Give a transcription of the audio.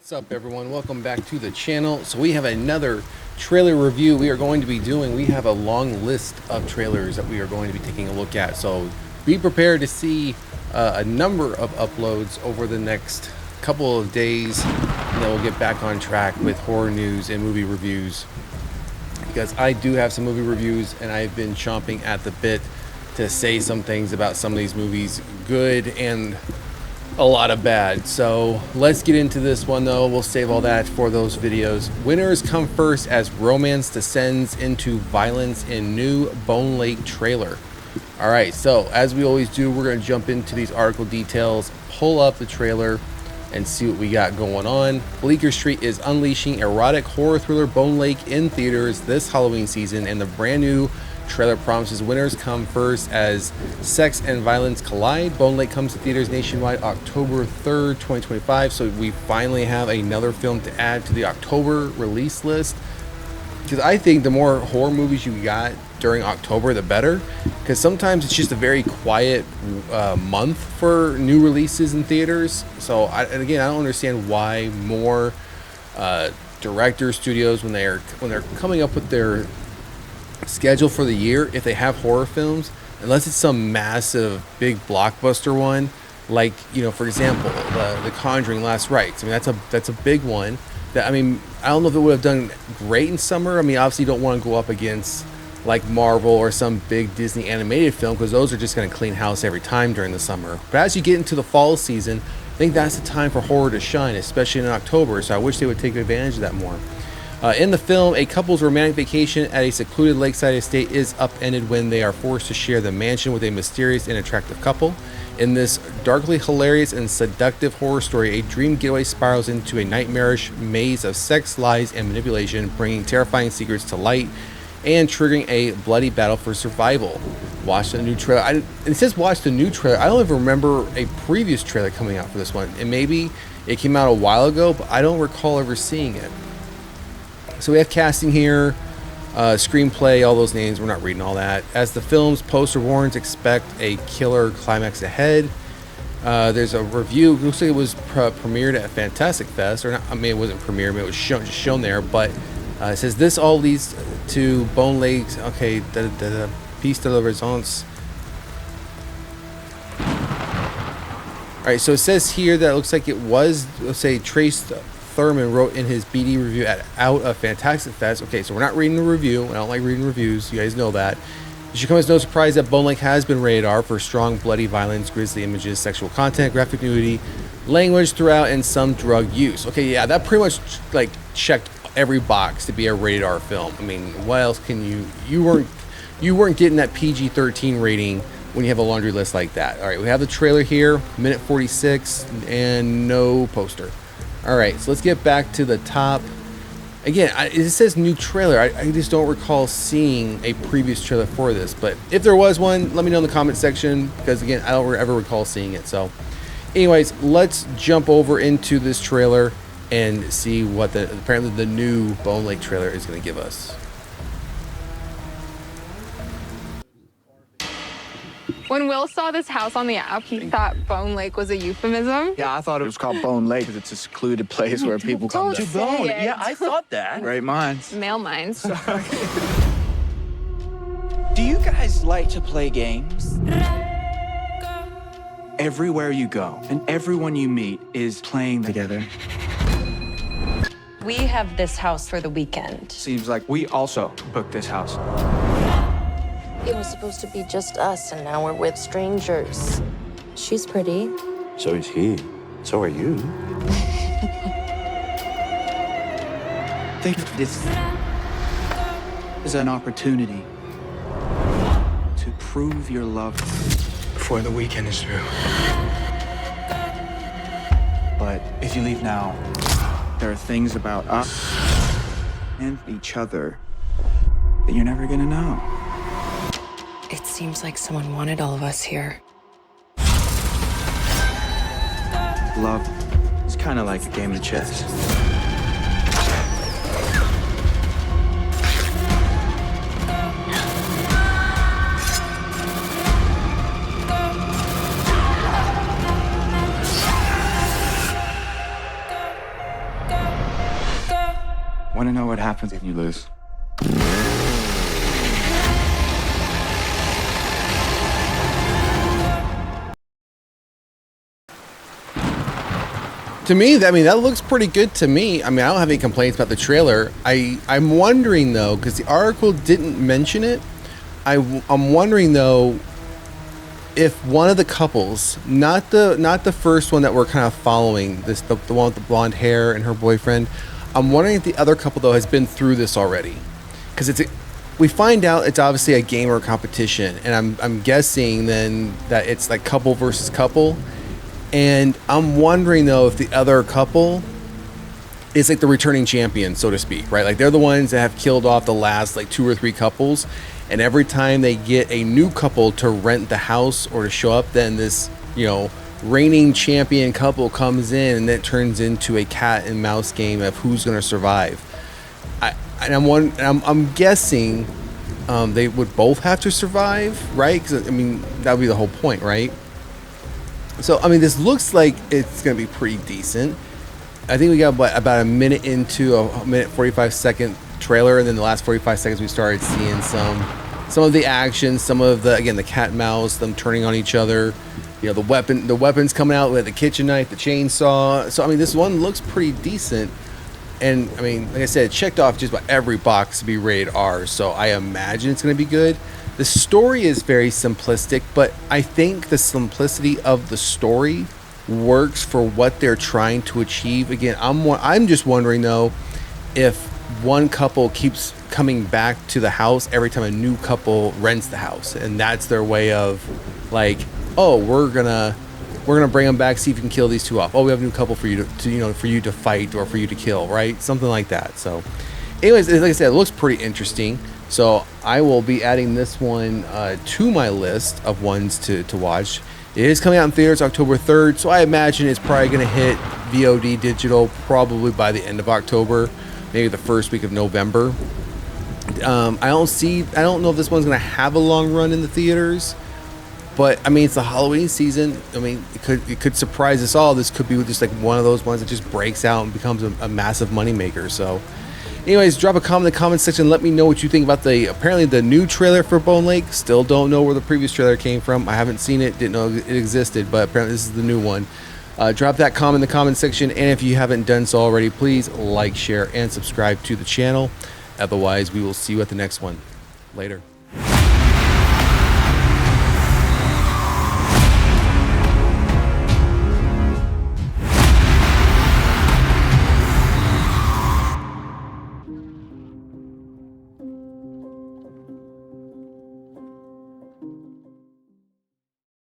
What's up, everyone? Welcome back to the channel. So we have another trailer review we are going to be doing. We have a long list of trailers that we are going to be taking a look at, so be prepared to see a number of uploads over the next couple of days, and then we'll get back on track with horror news and movie reviews, because I do have some movie reviews and I've been chomping at the bit to say some things about some of these movies, good and a lot of bad. So let's get into this one, though. We'll save all that for those videos. Winners come first as romance descends into violence in new Bone Lake trailer. All right, so as we always do, we're going to jump into these article details, pull up the trailer, and see what we got going on. Bleecker Street is unleashing erotic horror thriller Bone Lake in theaters this Halloween season, and the brand new trailer promises winners come first as sex and violence collide. Bone Lake comes to theaters nationwide October 3rd, 2025. So we finally have another film to add to the October release list, because I think the more horror movies you got during October, the better, because sometimes it's just a very quiet month for new releases in theaters. So and again, I don't understand why more directors, studios, when they're coming up with their schedule for the year, if they have horror films, unless it's some massive big blockbuster one, like, you know, for example, the Conjuring Last Rites. I mean, that's a big one that, I mean, I don't know if it would have done great in summer. I mean, obviously you don't want to go up against like Marvel or some big Disney animated film, because those are just going to clean house every time during the summer. But as you get into the fall season, I think that's the time for horror to shine, especially in October. So I wish they would take advantage of that more. In the film, a couple's romantic vacation at a secluded lakeside estate is upended when they are forced to share the mansion with a mysterious and attractive couple. In this darkly hilarious and seductive horror story, a dream getaway spirals into a nightmarish maze of sex, lies, and manipulation, bringing terrifying secrets to light and triggering a bloody battle for survival. Watch the new trailer. It says watch the new trailer. I don't even remember a previous trailer coming out for this one. And maybe it came out a while ago, but I don't recall ever seeing it. So we have casting here, screenplay, all those names. We're not reading all that. As the film's poster warns, expect a killer climax ahead. There's a review. It looks like it was premiered at Fantastic Fest, or not. I mean, it wasn't premiered. I mean, it was shown there. But it says this all leads to Bone Lake's piece de la resistance. All right, so it says here that it looks like it was, let's say, Trace Thurman wrote in his BD review out of Fantastic Fest. Okay, so we're not reading the review. I don't like reading reviews. You guys know that. It should come as no surprise that Bone Lake has been rated R for strong, bloody violence, grisly images, sexual content, graphic nudity, language throughout, and some drug use. Okay, yeah, that pretty much like checked every box to be a rated R film. I mean, what else can you weren't getting that PG-13 rating when you have a laundry list like that. All right, we have the trailer here, minute 46, and no poster. All right, so let's get back to the top. Again, it says new trailer. I just don't recall seeing a previous trailer for this. But if there was one, let me know in the comment section, because, again, I don't ever recall seeing it. So, anyways, let's jump over into this trailer and see what apparently the new Bone Lake trailer is going to give us. When Will saw this house on the app, he thought Bone Lake was a euphemism. Yeah, I thought it was called Bone Lake because it's a secluded place where people come to bone. Yeah, I thought that. Great minds. Male minds. Do you guys like to play games? Everywhere you go and everyone you meet is playing together. We have this house for the weekend. Seems like we also booked this house. It was supposed to be just us, and now we're with strangers. She's pretty. So is he. So are you. Think of this as an opportunity to prove your love before the weekend is through. But if you leave now, there are things about us and each other that you're never gonna know. It seems like someone wanted all of us here. Love is kind of like a game of chess. Want to know what happens if you lose? To me, that looks pretty good to me. I mean, I don't have any complaints about the trailer. I'm wondering though, because the article didn't mention it. I'm wondering though if one of the couples, not the first one that we're kind of following, the one with the blonde hair and her boyfriend. I'm wondering if the other couple though has been through this already, because we find out it's obviously a game or a competition, and I'm guessing then that it's like couple versus couple. And I'm wondering though if the other couple is like the returning champion, so to speak, right? Like they're the ones that have killed off the last like 2 or 3 couples, and every time they get a new couple to rent the house or to show up, then this, reigning champion couple comes in, and it turns into a cat and mouse game of who's going to survive. I'm guessing they would both have to survive, right? Because I mean that would be the whole point, right? So, I mean, this looks like it's going to be pretty decent. I think we got about a minute into a minute 45-second trailer, and then the last 45 seconds we started seeing some of the action, some of the cat and mouse, them turning on each other, the weapons coming out with the kitchen knife, the chainsaw. So, I mean, this one looks pretty decent. And, I mean, like I said, it checked off just about every box to be rated R, so I imagine it's going to be good. The story is very simplistic, but I think the simplicity of the story works for what they're trying to achieve. Again, I'm just wondering though if one couple keeps coming back to the house every time a new couple rents the house, and that's their way of like, oh, we're gonna bring them back, see if you can kill these two off. Oh, we have a new couple for you to for you to fight or for you to kill, right? Something like that. So, anyways, like I said, it looks pretty interesting. So I will be adding this one to my list of ones to watch. It is coming out in theaters October 3rd, so I imagine it's probably going to hit VOD digital probably by the end of October, maybe the first week of November. I don't know if this one's going to have a long run in the theaters, but I mean, it's the Halloween season. I mean, it could surprise us all. This could be just like one of those ones that just breaks out and becomes a massive moneymaker. So anyways, drop a comment in the comment section. Let me know what you think about apparently the new trailer for Bone Lake. Still don't know where the previous trailer came from. I haven't seen it, didn't know it existed, but apparently this is the new one. Drop that comment in the comment section, and if you haven't done so already, please like, share, and subscribe to the channel. Otherwise, we will see you at the next one. Later.